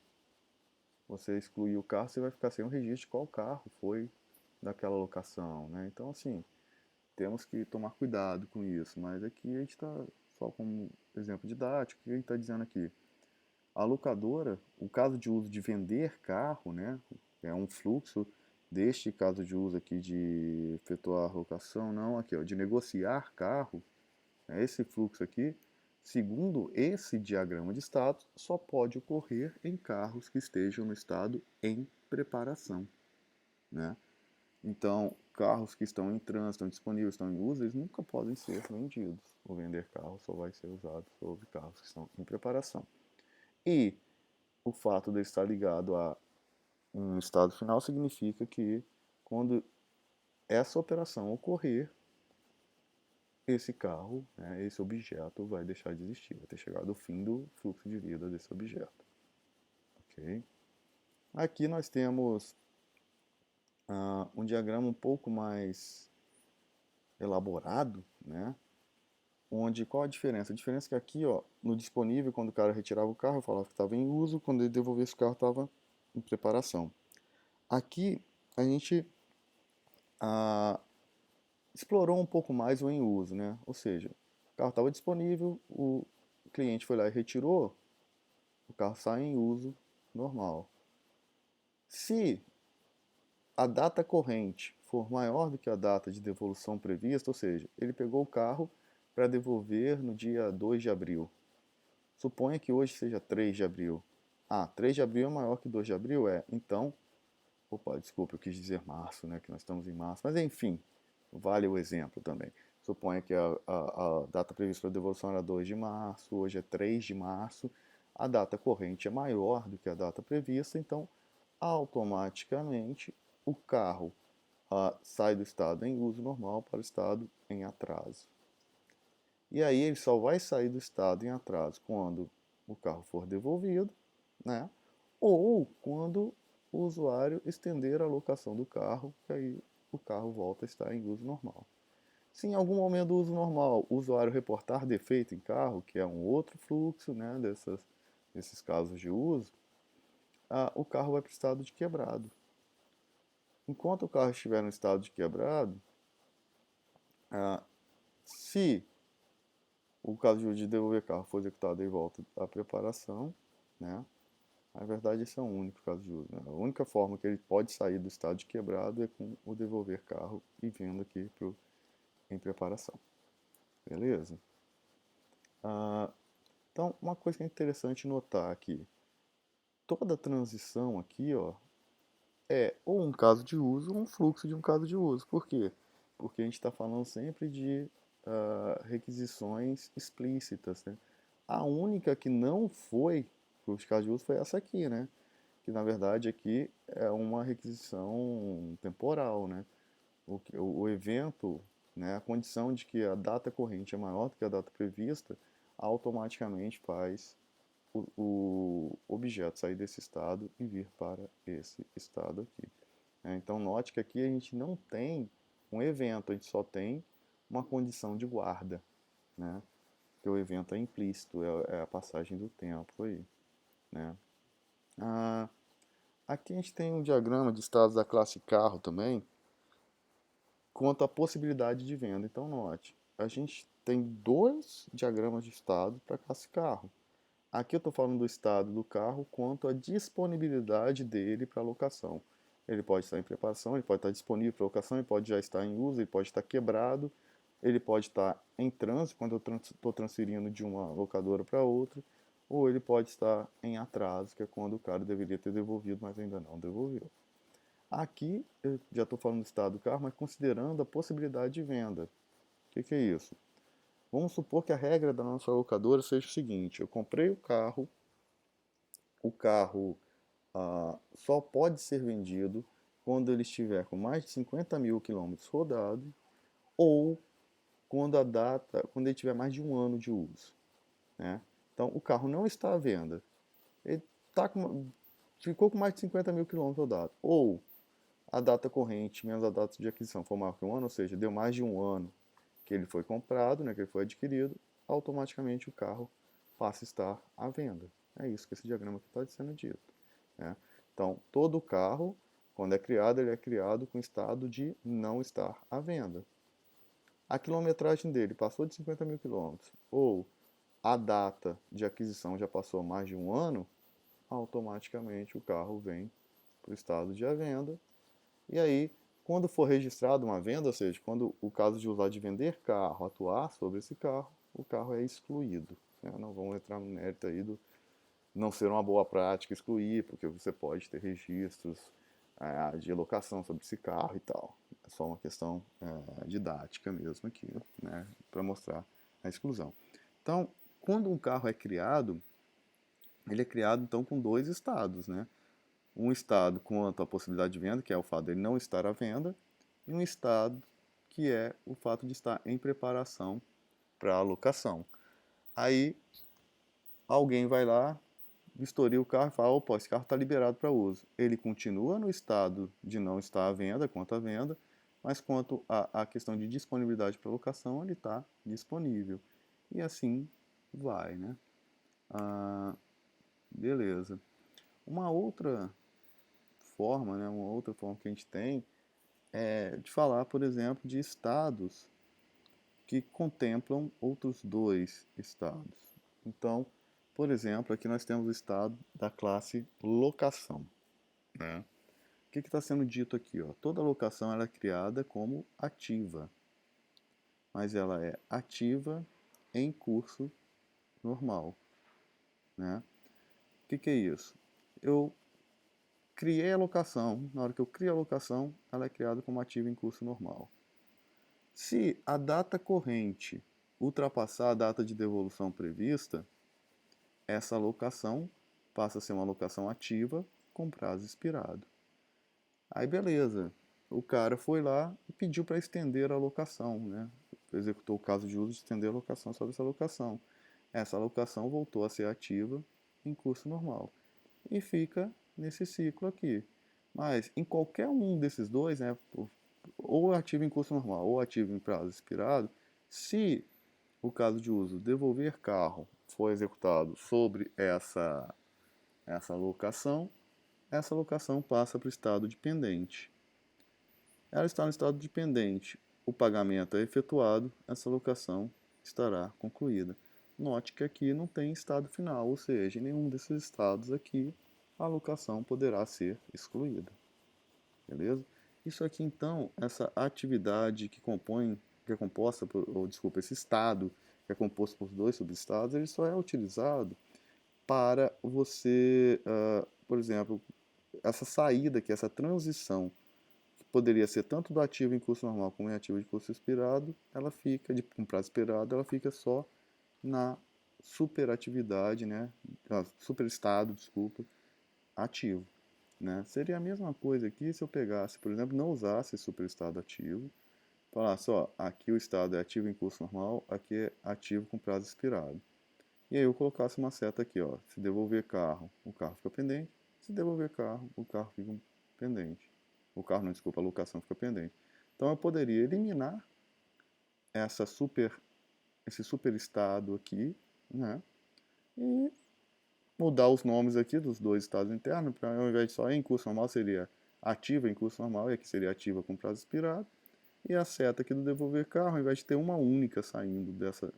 você excluir o carro, você vai ficar sem o registro de qual carro foi daquela locação, né? Então, assim, temos que tomar cuidado com isso, mas aqui a gente está só como exemplo didático, o que a gente está dizendo aqui? A locadora, o caso de uso de vender carro, né, é um fluxo deste caso de uso aqui de efetuar locação, não, aqui ó, de negociar carro, é esse fluxo aqui, segundo esse diagrama de status, só pode ocorrer em carros que estejam no estado em preparação, né? Então, carros que estão em trânsito, estão disponíveis, estão em uso, eles nunca podem ser vendidos. O vender carro só vai ser usado sobre carros que estão em preparação. E o fato de estar ligado a um estado final significa que quando essa operação ocorrer, esse carro, né, esse objeto vai deixar de existir, vai ter chegado ao fim do fluxo de vida desse objeto. Okay? Aqui nós temos um diagrama um pouco mais elaborado, né? Onde qual a diferença? A diferença é que aqui, ó, no disponível, quando o cara retirava o carro, eu falava que estava em uso, quando ele devolvesse o carro, estava em preparação. Aqui a gente ah, explorou um pouco mais o em uso, né? Ou seja, o carro estava disponível, o cliente foi lá e retirou, o carro sai em uso normal. Se a data corrente for maior do que a data de devolução prevista, ou seja, ele pegou o carro para devolver no dia 2 de abril. Suponha que hoje seja 3 de abril. 3 de abril é maior que 2 de abril? Então, opa, desculpa, eu quis dizer março, né, que nós estamos em março, mas enfim, vale o exemplo também. Suponha que a data prevista para devolução era 2 de março, hoje é 3 de março, a data corrente é maior do que a data prevista, então automaticamente o carro sai do estado em uso normal para o estado em atraso. E aí ele só vai sair do estado em atraso quando o carro for devolvido, né? Ou quando o usuário estender a locação do carro, que aí o carro volta a estar em uso normal. Se em algum momento do uso normal o usuário reportar defeito em carro, que é um outro fluxo, né, desses casos de uso, o carro vai para o estado de quebrado. Enquanto o carro estiver no estado de quebrado, se o caso de devolver carro for executado em volta à preparação, né, na verdade, esse é o único caso de uso. Né? A única forma que ele pode sair do estado de quebrado é com o devolver carro e vindo aqui em preparação. Beleza? Então, uma coisa que é interessante notar aqui. Toda transição aqui ó, é ou um caso de uso ou um fluxo de um caso de uso. Por quê? Porque a gente está falando sempre de requisições explícitas. Né? A única que não foi fluxo de caso de uso foi essa aqui, né? Que na verdade aqui é uma requisição temporal, né? O evento, né, a condição de que a data corrente é maior do que a data prevista, automaticamente faz o objeto sair desse estado e vir para esse estado aqui. Então note que aqui a gente não tem um evento, a gente só tem uma condição de guarda, né? Que o evento é implícito, é a passagem do tempo aí, né? Aqui a gente tem um diagrama de estados da classe carro também, quanto à possibilidade de venda. Então note, a gente tem dois diagramas de estado para a classe carro. Aqui eu estou falando do estado do carro quanto à disponibilidade dele para locação. Ele pode estar em preparação, ele pode estar disponível para locação, ele pode já estar em uso, ele pode estar quebrado, ele pode estar em trânsito, quando eu estou transferindo de uma locadora para outra, ou ele pode estar em atraso, que é quando o cara deveria ter devolvido, mas ainda não devolveu. Aqui, eu já estou falando do estado do carro, mas considerando a possibilidade de venda. O que é isso? Vamos supor que a regra da nossa locadora seja o seguinte: eu comprei o carro só pode ser vendido quando ele estiver com mais de 50 mil quilômetros rodados ou quando ele tiver mais de um ano de uso, né? Então, o carro não está à venda, ele ficou com mais de 50 mil quilômetros rodados, ou a data corrente menos a data de aquisição for maior que um ano, ou seja, deu mais de um ano que ele foi comprado, né, que ele foi adquirido, automaticamente o carro passa a estar à venda. É isso que esse diagrama está sendo dito, né? Então, todo carro, quando é criado, ele é criado com estado de não estar à venda. A quilometragem dele passou de 50 mil quilômetros, ou a data de aquisição já passou mais de um ano, automaticamente o carro vem para o estado de à venda. E aí, quando for registrado uma venda, ou seja, quando o caso de usar de vender carro atuar sobre esse carro, o carro é excluído, né? Não vamos entrar no mérito aí do não ser uma boa prática excluir, porque você pode ter registros de locação sobre esse carro e tal. É só uma questão didática mesmo aqui, né, para mostrar a exclusão. Então, quando um carro é criado, ele é criado então com dois estados, né? Um estado quanto à possibilidade de venda, que é o fato dele não estar à venda, e um estado que é o fato de estar em preparação para a locação. Aí alguém vai lá, vistoria o carro e fala: opa, esse carro está liberado para uso. Ele continua no estado de não estar à venda, quanto à venda, mas quanto à questão de disponibilidade para locação, ele está disponível. E assim vai, né? Ah, beleza. Uma outra forma, né, uma outra forma que a gente tem é de falar, por exemplo, de estados que contemplam outros dois estados. Então, por exemplo, aqui nós temos o estado da classe locação, né? O que está sendo dito aqui? Ó? Toda locação ela é criada como ativa, mas ela é ativa em curso normal, né? O que é isso? Eu criei a locação, na hora que eu crio a locação, ela é criada como ativa em curso normal. Se a data corrente ultrapassar a data de devolução prevista, essa alocação passa a ser uma alocação ativa com prazo expirado. Aí beleza, o cara foi lá e pediu para estender a alocação, né? Executou o caso de uso de estender a alocação sobre essa alocação. Essa alocação voltou a ser ativa em curso normal e fica nesse ciclo aqui. Mas em qualquer um desses dois, né, ou ativo em curso normal ou ativo em prazo expirado, se o caso de uso devolver carro for executado sobre essa locação passa para o estado de pendente. Ela está no estado de pendente, o pagamento é efetuado, essa locação estará concluída. Note que aqui não tem estado final, ou seja, em nenhum desses estados aqui a locação poderá ser excluída. Beleza? Isso aqui então, essa atividade que é composta por, ou desculpa, esse estado que é composto por dois subestados, ele só é utilizado para você, por exemplo, essa saída aqui, essa transição, que poderia ser tanto do ativo em curso normal como em ativo de curso expirado, ela fica, com prazo expirado, ela fica só na superatividade, né, superestado, desculpa, ativo. Né? Seria a mesma coisa aqui se eu pegasse, por exemplo, não usasse superestado ativo, falasse, ó, aqui o estado é ativo em curso normal, aqui é ativo com prazo expirado. E aí eu colocasse uma seta aqui, ó, se devolver carro, o carro fica pendente, se devolver carro, o carro fica pendente. O carro, não, desculpa, a locação fica pendente. Então eu poderia eliminar esse superestado aqui, né? E mudar os nomes aqui dos dois estados internos, para ao invés de só em curso normal seria ativa em curso normal, e aqui seria ativa com prazo expirado. E a seta aqui do devolver carro, ao invés de ter uma única saindo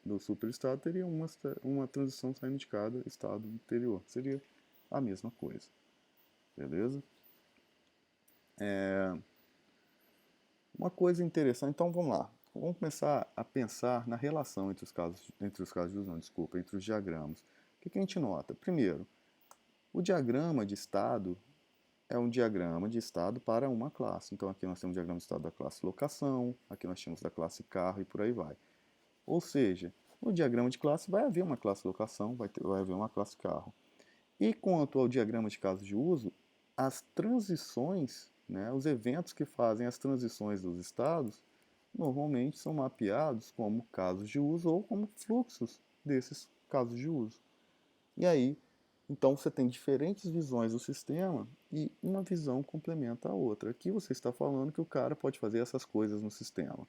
do superestado, teria uma transição saindo de cada estado anterior. Seria a mesma coisa. Beleza? Uma coisa interessante, então vamos lá. vamos começar a pensar na relação entre os casos de uso, não, desculpa, entre os diagramas. O que a gente nota? Primeiro, o diagrama de estado é um diagrama de estado para uma classe. Então aqui nós temos o diagrama de estado da classe locação, aqui nós temos da classe carro e por aí vai. Ou seja, no diagrama de classe vai haver uma classe locação, vai haver uma classe carro. E quanto ao diagrama de casos de uso, as transições, né, os eventos que fazem as transições dos estados, normalmente são mapeados como casos de uso ou como fluxos desses casos de uso. E aí, então você tem diferentes visões do sistema e uma visão complementa a outra. Aqui você está falando que o cara pode fazer essas coisas no sistema.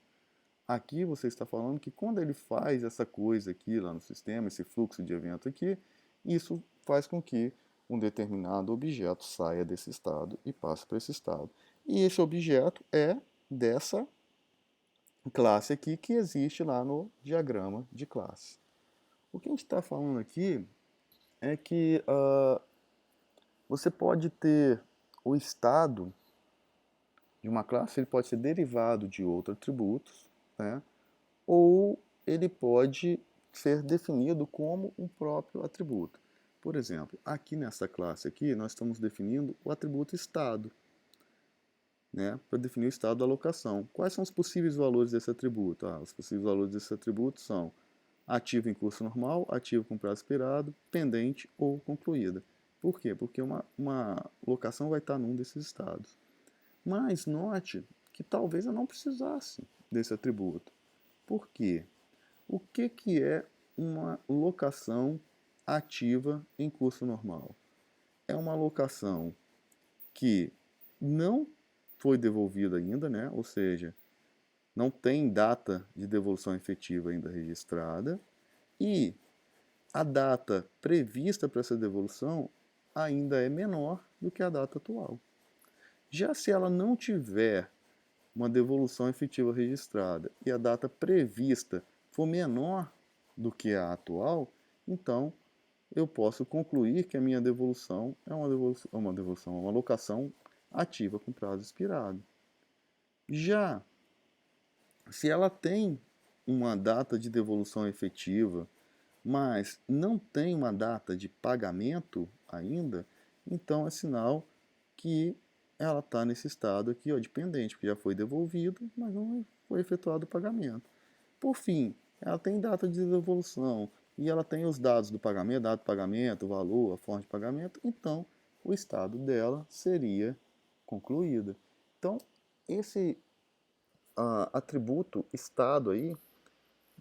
Aqui você está falando que quando ele faz essa coisa aqui lá no sistema, esse fluxo de evento aqui, isso faz com que um determinado objeto saia desse estado e passe para esse estado. E esse objeto é dessa classe aqui que existe lá no diagrama de classe. O que a gente está falando aqui é que você pode ter o estado de uma classe, ele pode ser derivado de outros atributos, né? Ou ele pode ser definido como um próprio atributo. Por exemplo, aqui nessa classe aqui, nós estamos definindo o atributo estado, né, para definir o estado da alocação. Quais são os possíveis valores desse atributo? Os possíveis valores desse atributo são ativo em curso normal, ativo com prazo expirado, pendente ou concluída. Por quê? Porque uma locação vai estar num desses estados. Mas note que talvez eu não precisasse desse atributo. Por quê? O que é uma locação ativa em curso normal? É uma locação que não foi devolvida ainda, né? Ou seja, não tem data de devolução efetiva ainda registrada e a data prevista para essa devolução ainda é menor do que a data atual. Já se ela não tiver uma devolução efetiva registrada e a data prevista for menor do que a atual, então eu posso concluir que a minha devolução é uma locação ativa com prazo expirado. Já se ela tem uma data de devolução efetiva, mas não tem uma data de pagamento ainda, então é sinal que ela está nesse estado aqui, ó, de pendente, porque já foi devolvido, mas não foi efetuado o pagamento. Por fim, ela tem data de devolução e ela tem os dados do pagamento, data do pagamento, o valor, a forma de pagamento, então o estado dela seria concluída. Então, esse atributo estado aí,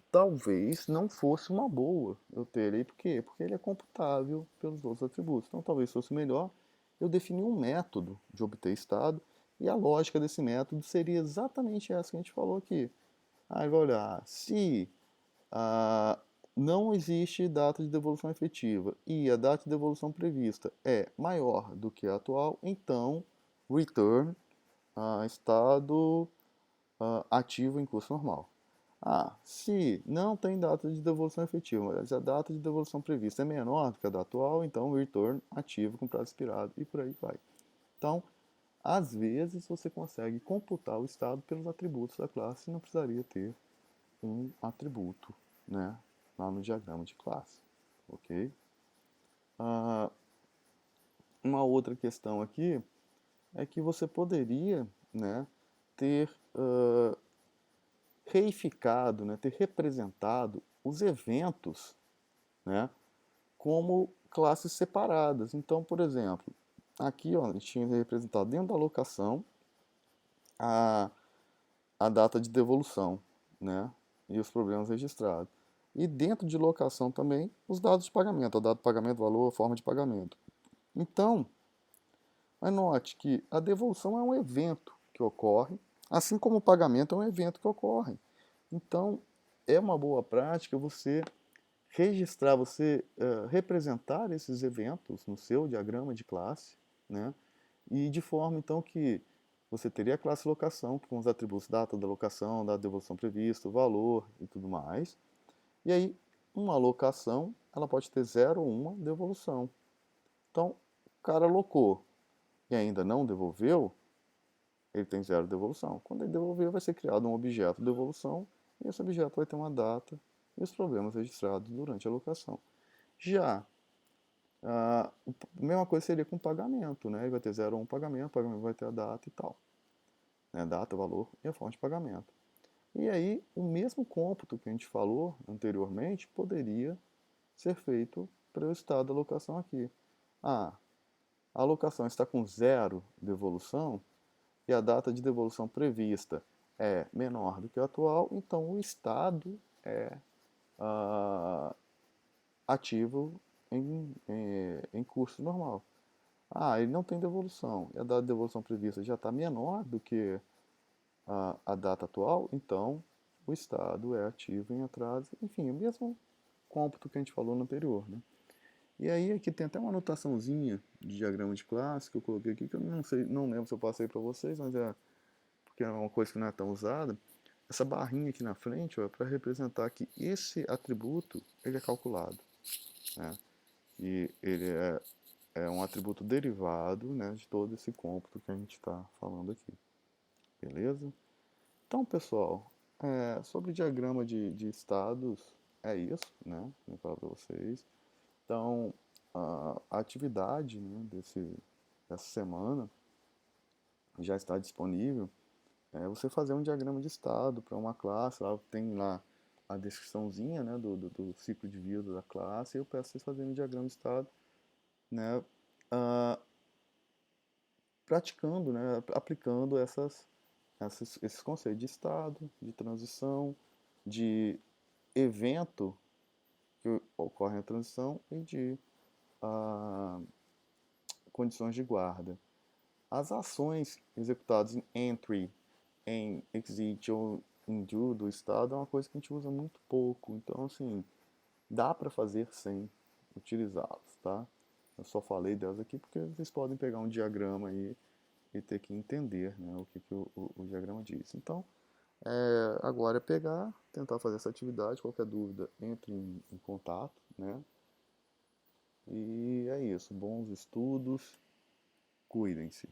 talvez não fosse uma boa eu ter ele. Por quê? Porque ele é computável pelos outros atributos. Então talvez fosse melhor eu definir um método de obter estado e a lógica desse método seria exatamente essa que a gente falou aqui. Aí vai olhar, se ah, não existe data de devolução efetiva e a data de devolução prevista é maior do que a atual, então return estado ativo em curso normal. Se não tem data de devolução efetiva, mas a data de devolução prevista é menor do que a da atual, então o return ativo com prazo expirado e por aí vai. Então, às vezes você consegue computar o estado pelos atributos da classe e não precisaria ter um atributo, né, lá no diagrama de classe, ok? Uma outra questão aqui é que você poderia, né, ter reificado, né, ter representado os eventos, né, como classes separadas. Então, por exemplo, aqui ó, a gente tinha representado dentro da alocação a, a data de devolução, né, e os problemas registrados. E dentro de locação também os dados de pagamento, a data de pagamento, valor, a forma de pagamento. Então, mas note que a devolução é um evento que ocorre, assim como o pagamento é um evento que ocorre. Então, é uma boa prática você registrar, você representar esses eventos no seu diagrama de classe, né? E de forma então que você teria a classe locação com os atributos data da locação, data de devolução prevista, valor e tudo mais. E aí, uma locação, ela pode ter 0 ou 1 devolução. Então, o cara locou e ainda não devolveu, ele tem zero devolução. Quando ele devolver, vai ser criado um objeto de devolução e esse objeto vai ter uma data e os problemas registrados durante a locação. Já a mesma coisa seria com pagamento, né? Ele vai ter 0 ou 1 pagamento, o pagamento vai ter a data e tal. Né? Data, valor e a forma de pagamento. E aí, o mesmo cômputo que a gente falou anteriormente poderia ser feito para o estado da alocação aqui. Ah, a alocação está com 0 devolução e a data de devolução prevista é menor do que a atual, então o estado é ativo em curso normal. Ah, ele não tem devolução e a data de devolução prevista já está menor do que a data atual, então o estado é ativo em atraso. Enfim, o mesmo cômputo que a gente falou no anterior, né? E aí aqui tem até uma anotaçãozinha de diagrama de classe que eu coloquei aqui que eu não sei, não lembro se eu passei para vocês, mas é porque é uma coisa que não é tão usada. Essa barrinha aqui na frente ó, é para representar que esse atributo ele é calculado, né? E ele é um atributo derivado, né, de todo esse cômputo que a gente está falando aqui, beleza? Então, pessoal, sobre diagrama de estados, é isso, né? Vou falar para vocês. Então, a atividade né, dessa semana já está disponível. É você fazer um diagrama de estado para uma classe, lá tem lá a descriçãozinha né, do ciclo de vida da classe, e eu peço vocês fazerem um diagrama de estado, né, ah, praticando, né, aplicando esses conceitos de estado, de transição, de evento que ocorre na transição e de ah, condições de guarda. As ações executadas em entry, em exit ou em do do estado é uma coisa que a gente usa muito pouco. Então, assim, dá para fazer sem utilizá-los, tá? Eu só falei delas aqui porque vocês podem pegar um diagrama aí e ter que entender né, o que o diagrama diz. Então, agora é pegar, tentar fazer essa atividade. Qualquer dúvida, entre em contato, né? E é isso. Bons estudos, cuidem-se.